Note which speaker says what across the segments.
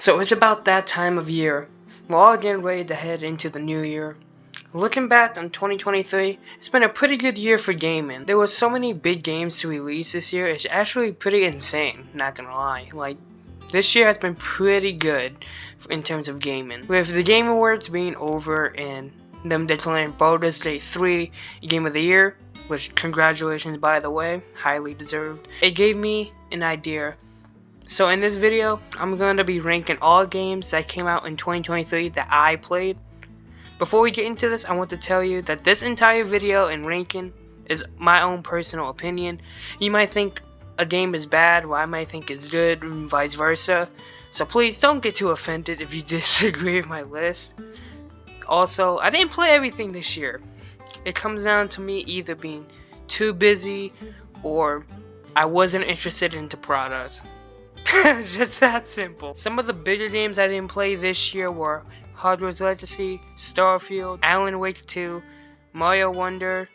Speaker 1: So it's about that time of year. We're all getting ready to head into the new year. Looking back on 2023, it's been a pretty good year for gaming. There were so many big games to release this year, it's actually pretty insane, not gonna lie. This year has been pretty good in terms of gaming. With the Game Awards being over and them declaring Baldur's Gate 3 Game of the Year, which congratulations by the way, highly deserved, it gave me an idea. So in this video, I'm going to be ranking all games that came out in 2023 that I played. Before we get into this, I want to tell you that this entire video and ranking is my own personal opinion. You might think a game is bad, while I might think it's good, and vice versa. So please don't get too offended if you disagree with my list. Also, I didn't play everything this year. It comes down to me either being too busy or I wasn't interested into products. Just that simple. Some of the bigger games I didn't play this year were Hogwarts Legacy, Starfield, Alan Wake 2, Mario Wonder,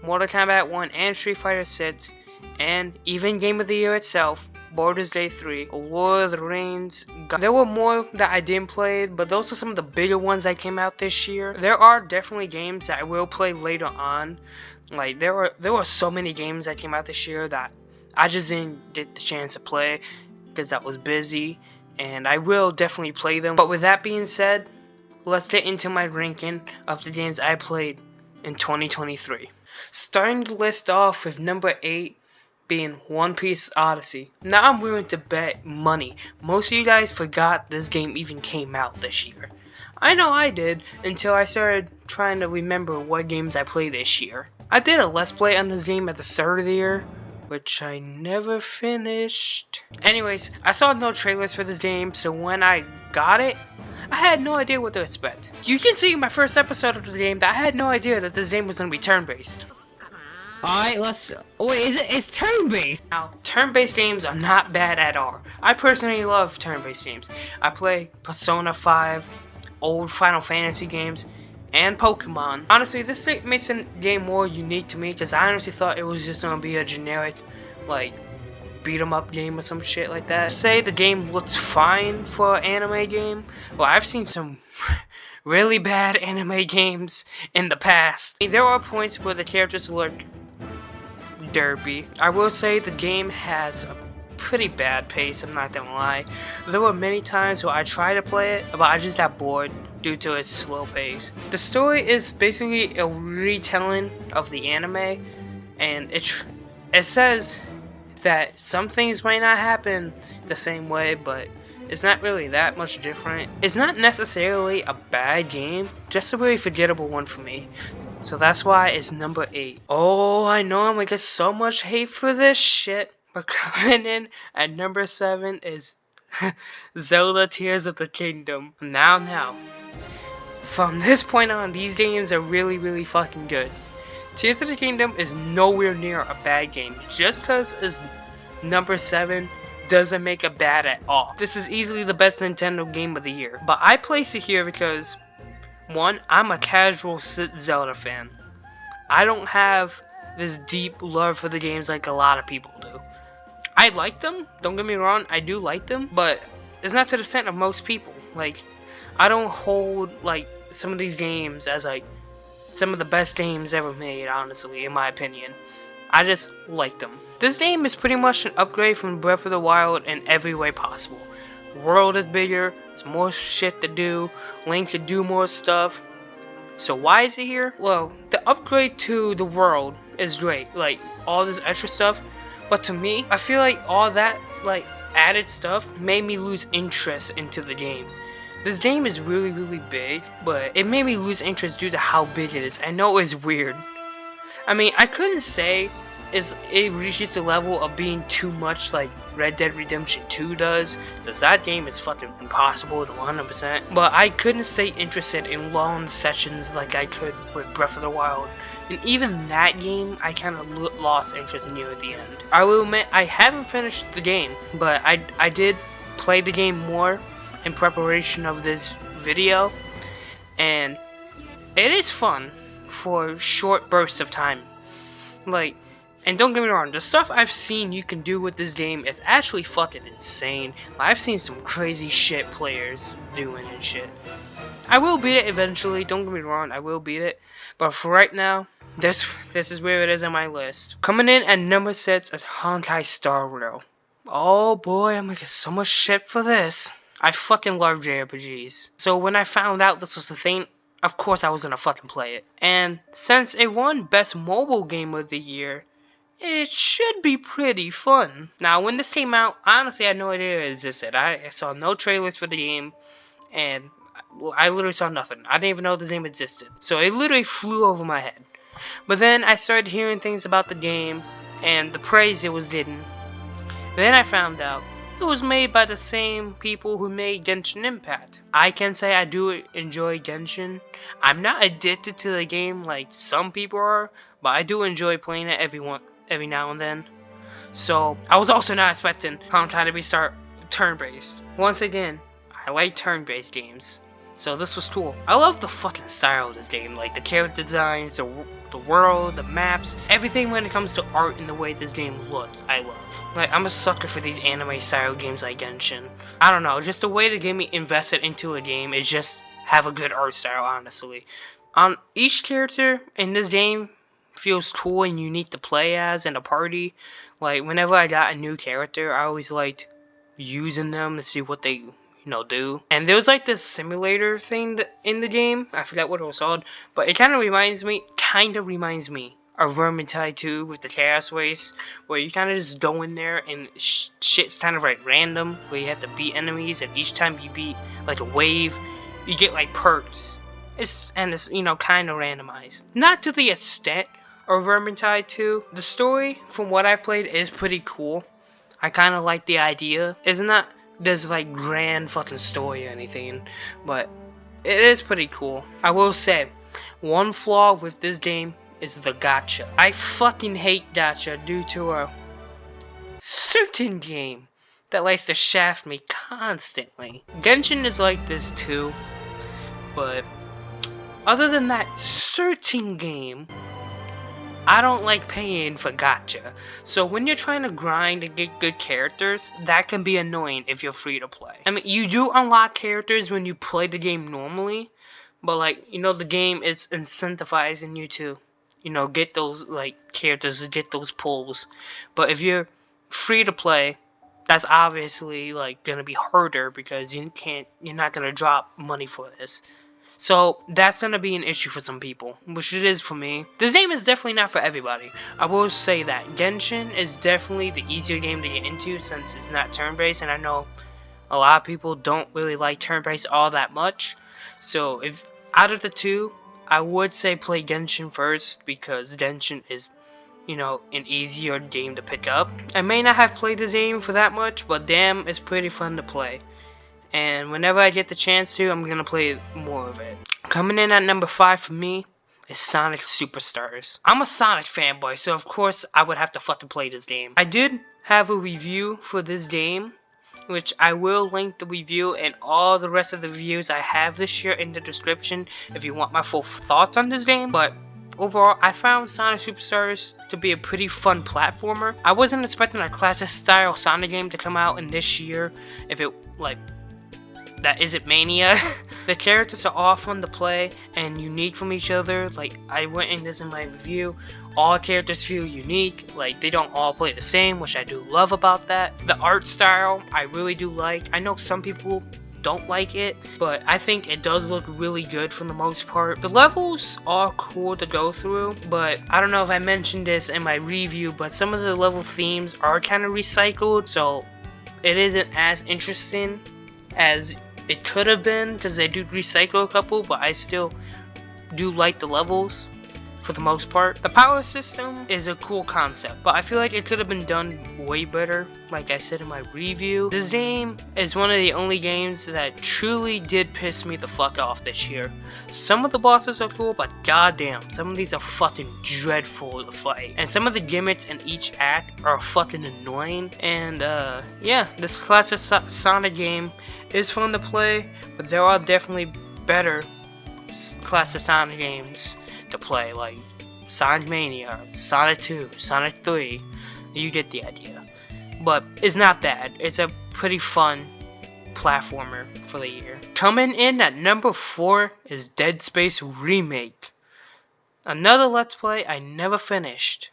Speaker 1: Mortal Kombat 1 and Street Fighter 6, and even Game of the Year itself, Baldur's Gate 3, Lord of the Rings. There were more that I didn't play, but those are some of the bigger ones that came out this year. There are definitely games that I will play later on. There were so many games that came out this year that I just didn't get the chance to play because I was busy, and I will definitely play them. But with that being said, let's get into my ranking of the games I played in 2023. Starting the list off with number 8 being One Piece Odyssey. Now I'm willing to bet money most of you guys forgot this game even came out this year. I know I did, until I started trying to remember what games I played this year. I did a Let's Play on this game at the start of the year, which I never finished. Anyways, I saw no trailers for this game, so when I got it, I had no idea what to expect. You can see in my first episode of the game that I had no idea that this game was going to be turn-based.
Speaker 2: Alright, wait, it's turn-based?
Speaker 1: Now, turn-based games are not bad at all. I personally love turn-based games. I play Persona 5, old Final Fantasy games, and Pokemon. Honestly, this makes the game more unique to me because I honestly thought it was just gonna be a generic, beat 'em up game or some shit like that. Say the game looks fine for an anime game. Well, I've seen some really bad anime games in the past. There are points where the characters look derpy. I will say the game has a pretty bad pace, I'm not gonna lie. There were many times where I tried to play it, but I just got bored due to its slow pace. The story is basically a retelling of the anime, and it says that some things might not happen the same way, but it's not really that much different. It's not necessarily a bad game, just a really forgettable one for me. So that's why it's number 8. Oh, I know I'm gonna get so much hate for this shit, but coming in at number 7 is Zelda Tears of the Kingdom. Now. From this point on, these games are really fucking good. Tears of the Kingdom is nowhere near a bad game. Just cause it's number 7 doesn't make it bad at all. This is easily the best Nintendo game of the year. But I place it here because, one, I'm a casual Zelda fan. I don't have this deep love for the games like a lot of people do. I like them, don't get me wrong, I do like them, but it's not to the extent of most people. I don't hold some of these games as some of the best games ever made, honestly, in my opinion. I just like them. This game is pretty much an upgrade from Breath of the Wild in every way possible. World is bigger, there's more shit to do, Link can do more stuff. So why is it here? Well, the upgrade to the world is great, all this extra stuff, but to me, I feel like all that added stuff made me lose interest into the game. This game is really big, but it made me lose interest due to how big it is. I know it's weird. I mean, I couldn't say it reaches the level of being too much like Red Dead Redemption 2 does, because that game is fucking impossible to 100%. But I couldn't stay interested in long sessions like I could with Breath of the Wild. And even that game, I kind of lost interest near the end. I will admit, I haven't finished the game, but I did play the game more in preparation of this video, and it is fun for short bursts of time. And don't get me wrong, the stuff I've seen you can do with this game is actually fucking insane. I've seen some crazy shit players doing and shit. I will beat it eventually, don't get me wrong, I will beat it. But for right now, this is where it is on my list. Coming in at number 6 is Honkai Star Rail. Oh boy, I'm gonna get so much shit for this. I fucking love JRPGs. So when I found out this was the thing, of course I was gonna fucking play it. And since it won Best Mobile Game of the Year, it should be pretty fun. Now, when this came out, honestly, I had no idea it existed. I saw no trailers for the game, and I literally saw nothing. I didn't even know this game existed. So it literally flew over my head. But then I started hearing things about the game, and the praise it was getting. Then I found out it was made by the same people who made Genshin Impact. I can say I do enjoy Genshin. I'm not addicted to the game like some people are, but I do enjoy playing it every now and then. So I was also not expecting Honkai to be turn-based. Once again, I like turn-based games, so this was cool. I love the fucking style of this game, like the character designs, the world, the maps, everything when it comes to art and the way this game looks, I love. Like, I'm a sucker for these anime style games like Genshin. I don't know, just the way to get me invested into a game is just have a good art style, honestly. Each character in this game feels cool and unique to play as in a party. Like, whenever I got a new character, I always liked using them to see what they do. And there was like this simulator thing in the game. I forgot what it was called, but it kind of reminds me of Vermintide 2 with the Chaos Race, where you kind of just go in there and shit's kind of like random, where you have to beat enemies, and each time you beat like a wave, you get like perks. It's kind of randomized. Not to the extent of Vermintide 2. The story, from what I've played, is pretty cool. I kind of like the idea. It's not there's like grand fucking story or anything, but it is pretty cool. I will say, one flaw with this game is the gacha. I fucking hate gacha due to a certain game that likes to shaft me constantly. Genshin is like this too, but other than that certain game, I don't like paying for gacha. So when you're trying to grind and get good characters, that can be annoying if you're free to play. I mean, you do unlock characters when you play the game normally, but like, the game is incentivizing you to, get those like characters, to get those pulls. But if you're free to play, that's obviously like gonna be harder because you're not gonna drop money for this. So that's gonna be an issue for some people, which it is for me. This game is definitely not for everybody. I will say that Genshin is definitely the easier game to get into since it's not turn-based, and I know a lot of people don't really like turn-based all that much. So if out of the two, I would say play Genshin first because Genshin is, an easier game to pick up. I may not have played this game for that much, but damn, it's pretty fun to play. And whenever I get the chance to, I'm gonna play more of it. Coming in at number 5 for me is Sonic Superstars. I'm a Sonic fanboy, so of course I would have to fucking play this game. I did have a review for this game, which I will link the review and all the rest of the reviews I have this year in the description if you want my full thoughts on this game. But overall, I found Sonic Superstars to be a pretty fun platformer. I wasn't expecting a classic style Sonic game to come out in this year if it that isn't Mania. The characters are all fun to play and unique from each other. Like, I went in this in my review, all characters feel unique, like they don't all play the same, which I do love about that. The art style I really do like. I know some people don't like it, but I think it does look really good for the most part. The levels are cool to go through, but I don't know if I mentioned this in my review, but some of the level themes are kind of recycled, so it isn't as interesting as it could have been, because they do recycle a couple, but I still do like the levels for the most part. The power system is a cool concept, but I feel like it could have been done way better, like I said in my review. This game is one of the only games that truly did piss me the fuck off this year. Some of the bosses are cool, but goddamn, some of these are fucking dreadful to fight. And some of the gimmicks in each act are fucking annoying. And yeah, this classic Sonic game is fun to play, but there are definitely better classic Sonic games to play, like Sonic Mania, Sonic 2, Sonic 3. You get the idea. But it's not bad. It's a pretty fun platformer for the year. Coming in at number 4 is Dead Space Remake. Another Let's Play I never finished.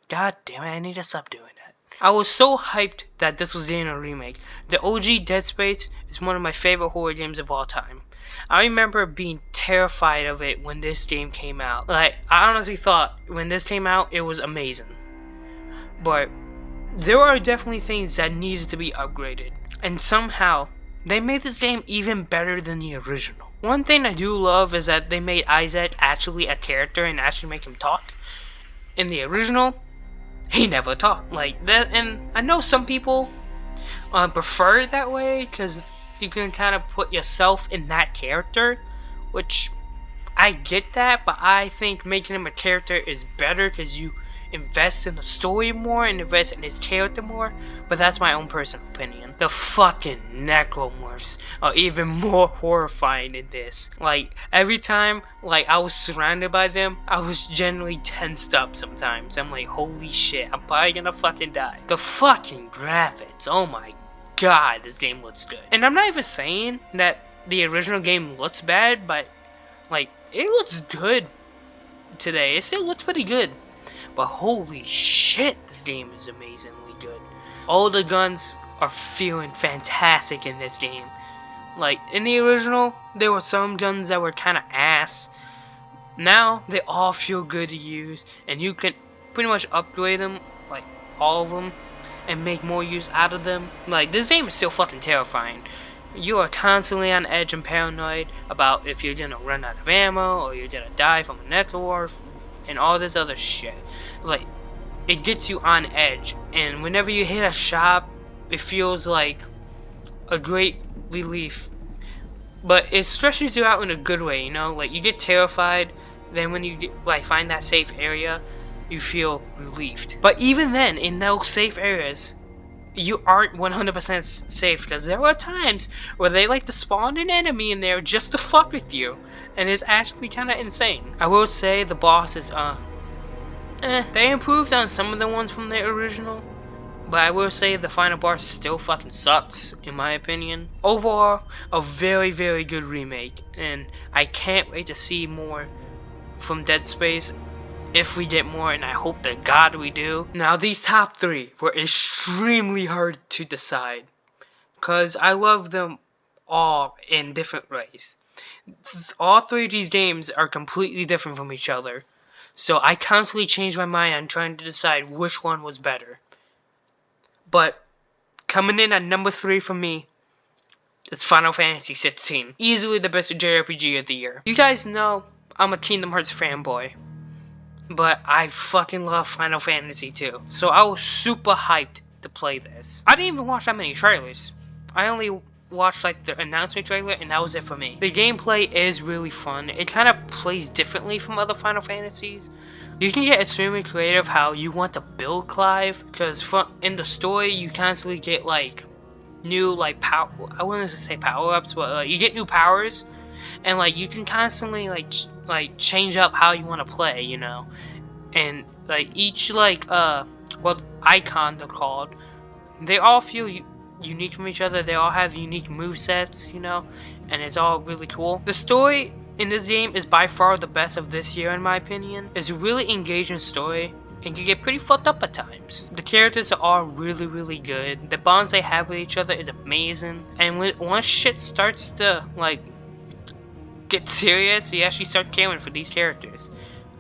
Speaker 1: God damn it, I need to stop doing that. I was so hyped that this was getting a remake. The OG Dead Space is one of my favorite horror games of all time. I remember being terrified of it when this game came out. Like, I honestly thought when this came out, it was amazing. But there are definitely things that needed to be upgraded. And somehow, they made this game even better than the original. One thing I do love is that they made Isaac actually a character and actually make him talk. In the original, he never talked like that, and I know some people prefer it that way because you can kind of put yourself in that character, which I get that, but I think making him a character is better because you invest in the story more and invest in his character more. But that's my own personal opinion. The fucking necromorphs are even more horrifying in this. Like, every time like I was surrounded by them, I was generally tensed up sometimes. I'm like, holy shit, I'm probably gonna fucking die. The fucking graphics, oh my god, this game looks good. And I'm not even saying that the original game looks bad, but like, it looks good today. It still looks pretty good. But holy shit, this game is amazingly good. All the guns are feeling fantastic in this game. Like, in the original, there were some guns that were kind of ass. Now, they all feel good to use, and you can pretty much upgrade them, like, all of them, and make more use out of them. Like, this game is still fucking terrifying. You are constantly on edge and paranoid about if you're gonna run out of ammo, or you're gonna die from a necromorph, and all this other shit. Like, it gets you on edge, and whenever you hit a shop, it feels like a great relief. But it stresses you out in a good way, you know? Like, you get terrified, then when you find that safe area, you feel relieved. But even then, in those safe areas, you aren't 100% safe, because there are times where they like to spawn an enemy in there just to fuck with you, and it's actually kind of insane. I will say the bosses, they improved on some of the ones from the original, but I will say the final boss still fucking sucks, in my opinion. Overall, a very, very good remake, and I can't wait to see more from Dead Space. If we get more, and I hope to God we do. Now, these top 3 were extremely hard to decide, because I love them all in different ways. All 3 of these games are completely different from each other, so I constantly change my mind on trying to decide which one was better. But coming in at number 3 for me, it's Final Fantasy 16. Easily the best JRPG of the year. You guys know I'm a Kingdom Hearts fanboy, but I fucking love Final Fantasy too. So I was super hyped to play this. I didn't even watch that many trailers. I only watched like the announcement trailer, and that was it for me. The gameplay is really fun. It kind of plays differently from other Final Fantasies. You can get extremely creative how you want to build Clive, because in the story you constantly get like new like power. I wouldn't say power-ups, but you get new powers, and like you can constantly like change up how you want to play, you know. And like each like well, icon they're called, they all feel unique from each other. They all have unique movesets, you know, and it's all really cool. The story in this game is by far the best of this year, in my opinion. It's a really engaging story, and can get pretty fucked up at times. The characters are all really, really good. The bonds they have with each other is amazing. And once shit starts to like get serious, you actually start caring for these characters.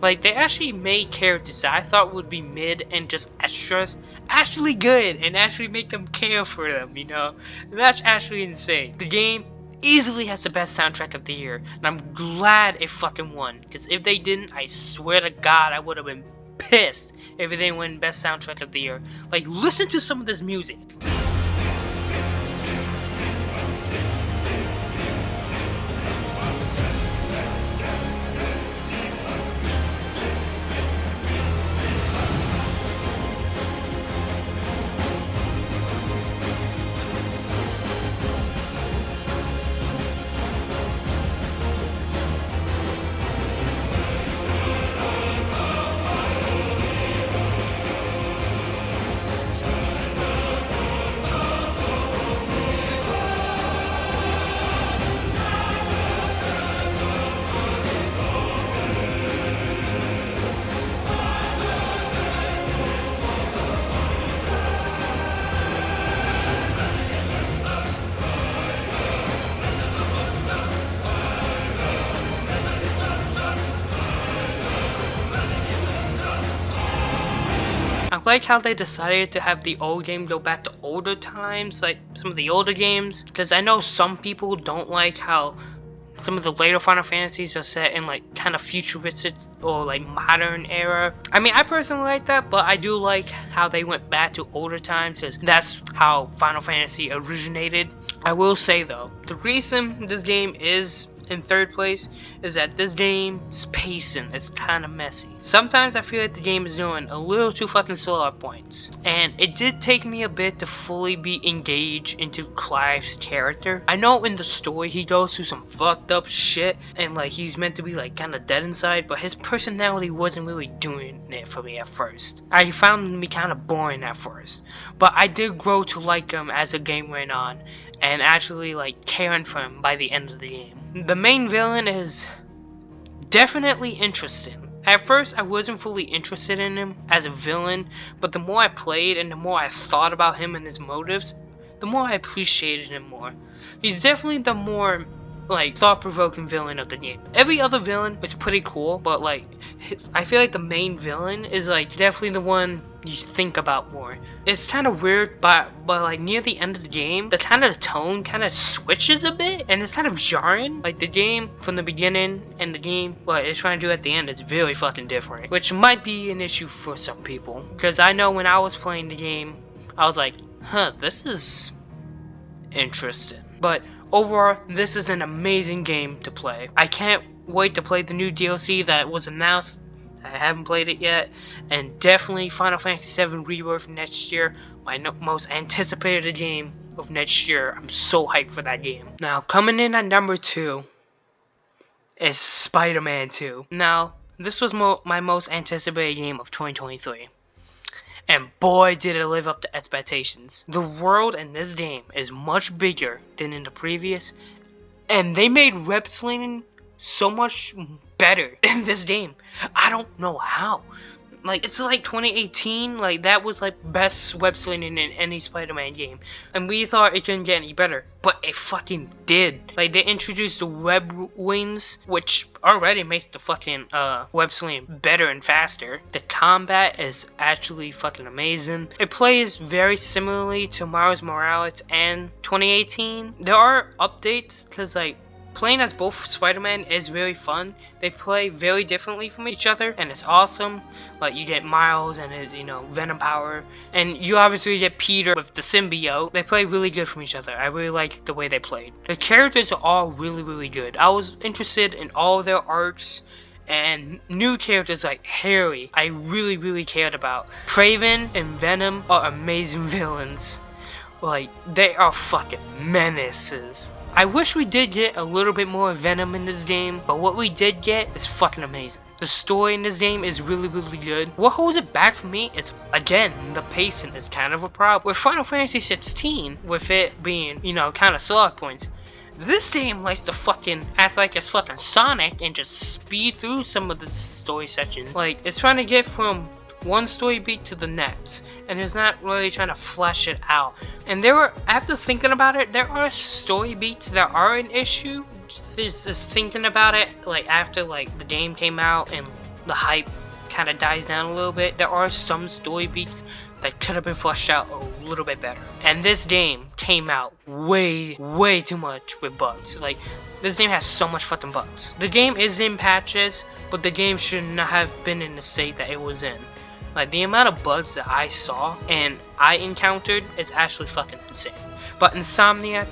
Speaker 1: Like, they actually made characters that I thought would be mid and just extras actually good, and actually make them care for them, you know? And that's actually insane. The game easily has the best soundtrack of the year, and I'm glad it fucking won. Because if they didn't, I swear to God, I would have been pissed if it didn't win best soundtrack of the year. Like, listen to some of this music. like how they decided to have the old game go back to older times, like some of the older games, because I know some people don't like how some of the later Final Fantasies are set in like kind of futuristic or like modern era. I mean, I personally like that, but I do like how they went back to older times, because that's how Final Fantasy originated. I will say though, the reason this game is in third place is that this game's pacing is kind of messy. Sometimes I feel like the game is doing a little too fucking slow at points, and it did take me a bit to fully be engaged into Clive's character. I know in the story he goes through some fucked up shit, and like he's meant to be like kind of dead inside, but his personality wasn't really doing it for me at first. I found him to be kind of boring at first, but I did grow to like him as the game went on, and actually like caring for him by the end of the game. The main villain is definitely interesting. At first I wasn't fully interested in him as a villain, but the more I played and the more I thought about him and his motives, the more I appreciated him more. He's definitely the more like thought-provoking villain of the game. Every other villain is pretty cool, but like I feel like the main villain is like definitely the one you think about more. It's kind of weird, but like near the end of the game, the kind of tone kind of switches a bit, and it's kind of jarring. Like the game from the beginning and the game what it's trying to do at the end is very fucking different, which might be an issue for some people. Because I know when I was playing the game, I was like, huh, this is interesting. But overall, this is an amazing game to play. I can't wait to play the new DLC that was announced. I haven't played it yet, and definitely Final Fantasy VII Rebirth next year, my most anticipated game of next year. I'm so hyped for that game. Now, coming in at number 2 is Spider-Man 2. Now, this was my most anticipated game of 2023. And boy did it live up to expectations. The world in this game is much bigger than in the previous, and they made web slinging so much better in this game. I don't know how. Like, it's like 2018, like that was like best web slinging in any Spider-Man game, and we thought it couldn't get any better, but it fucking did. Like, they introduced the web wings, which already makes the fucking web slinging better and faster. The combat is actually fucking amazing. It plays very similarly to Miles Morales and 2018. There are updates, because like playing as both Spider-Man is very fun. They play very differently from each other, and it's awesome. Like, you get Miles and his, Venom power, and you obviously get Peter with the symbiote. They play really good from each other. I really like the way they played. The characters are all really, really good. I was interested in all their arcs, and new characters like Harry, I really, really cared about. Kraven and Venom are amazing villains. Like, they are fucking menaces. I wish we did get a little bit more Venom in this game, but what we did get is fucking amazing. The story in this game is really, really good. What holds it back for me is, again, the pacing is kind of a problem. With Final Fantasy 16, with it being, kind of slow at points, this game likes to fucking act like it's fucking Sonic and just speed through some of the story sections. Like, it's trying to get from one story beat to the next, and it's not really trying to flesh it out. And after thinking about it, there are story beats that are an issue. Just thinking about it, like after like the game came out and the hype kind of dies down a little bit, there are some story beats that could have been fleshed out a little bit better. And this game came out way too much with bugs. Like, this game has so much fucking bugs. The game is in patches, but the game should not have been in the state that it was in. Like, the amount of bugs that I saw and I encountered is actually fucking insane. But Insomniac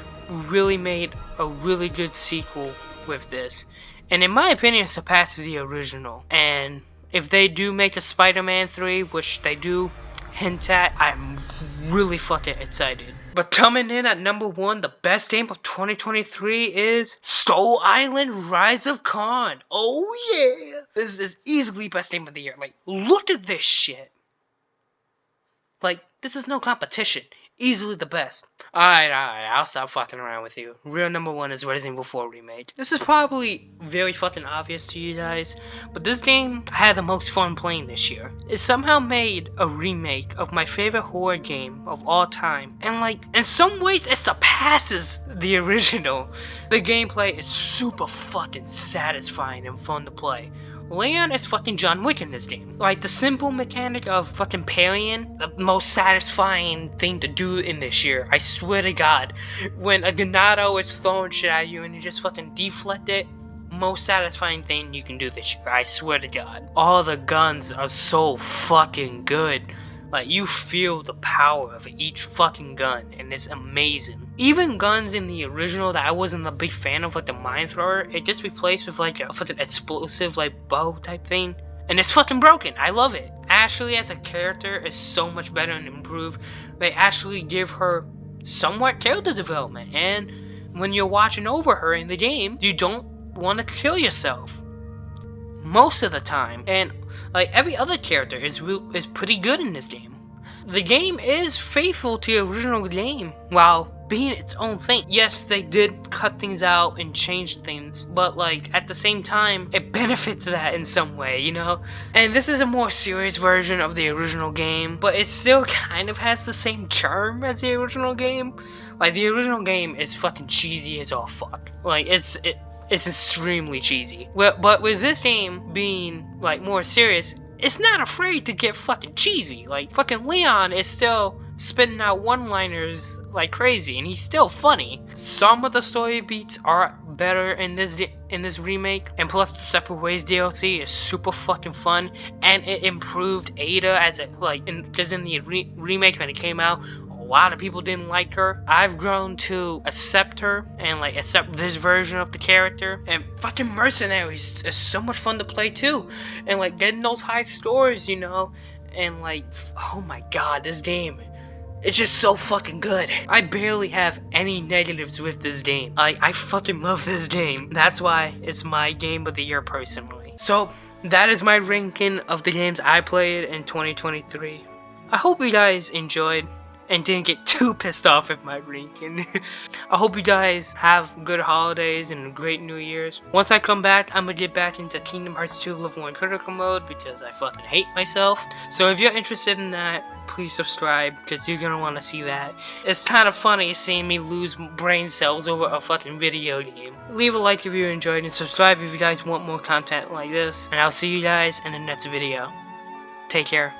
Speaker 1: really made a really good sequel with this, and in my opinion, it surpasses the original. And if they do make a Spider-Man 3, which they do hint at, I'm really fucking excited. But coming in at number 1, the best game of 2023 is Skull Island Rise of Khan. Oh yeah! This is easily best game of the year. Like, look at this shit. Like, this is no competition. Easily the best. Alright, I'll stop fucking around with you. Real number 1 is Resident Evil 4 Remake. This is probably very fucking obvious to you guys, but this game I had the most fun playing this year. It somehow made a remake of my favorite horror game of all time, and like, in some ways it surpasses the original. The gameplay is super fucking satisfying and fun to play. Leon is fucking John Wick in this game. Like, the simple mechanic of fucking parrying, the most satisfying thing to do in this year. I swear to God. When a Ganado is throwing shit at you and you just fucking deflect it, most satisfying thing you can do this year. I swear to God. All the guns are so fucking good. Like, you feel the power of each fucking gun, and it's amazing. Even guns in the original that I wasn't a big fan of, like the mine thrower, it just replaced with like a fucking explosive, like bow type thing. And it's fucking broken. I love it. Ashley as a character is so much better and improved. They actually give her somewhat character development. And when you're watching over her in the game, you don't want to kill yourself. Most of the time. And like every other character is pretty good in this game. The game is faithful to the original game while being its own thing. Yes, they did cut things out and change things, but like at the same time, it benefits that in some way, you know? And this is a more serious version of the original game, but it still kind of has the same charm as the original game. Like the original game is fucking cheesy as all fuck. Like it's extremely cheesy. But with this game being like more serious, it's not afraid to get fucking cheesy. Like fucking Leon is still spitting out one-liners like crazy, and he's still funny. Some of the story beats are better in this remake, and plus the Separate Ways DLC is super fucking fun, and it improved Ada as it because in the remake when it came out, a lot of people didn't like her. I've grown to accept her and like accept this version of the character. And fucking Mercenaries is so much fun to play too. And like getting those high scores, you know. And like, oh my god, this game, it's just so fucking good. I barely have any negatives with this game. I fucking love this game. That's why it's my game of the year personally. So that is my ranking of the games I played in 2023. I hope you guys enjoyed and didn't get too pissed off at my ranking. I hope you guys have good holidays and a great New Year's. Once I come back, I'm gonna get back into Kingdom Hearts 2 Level 1 Critical Mode because I fucking hate myself. So if you're interested in that, please subscribe because you're gonna want to see that. It's kind of funny seeing me lose brain cells over a fucking video game. Leave a like if you enjoyed and subscribe if you guys want more content like this. And I'll see you guys in the next video. Take care.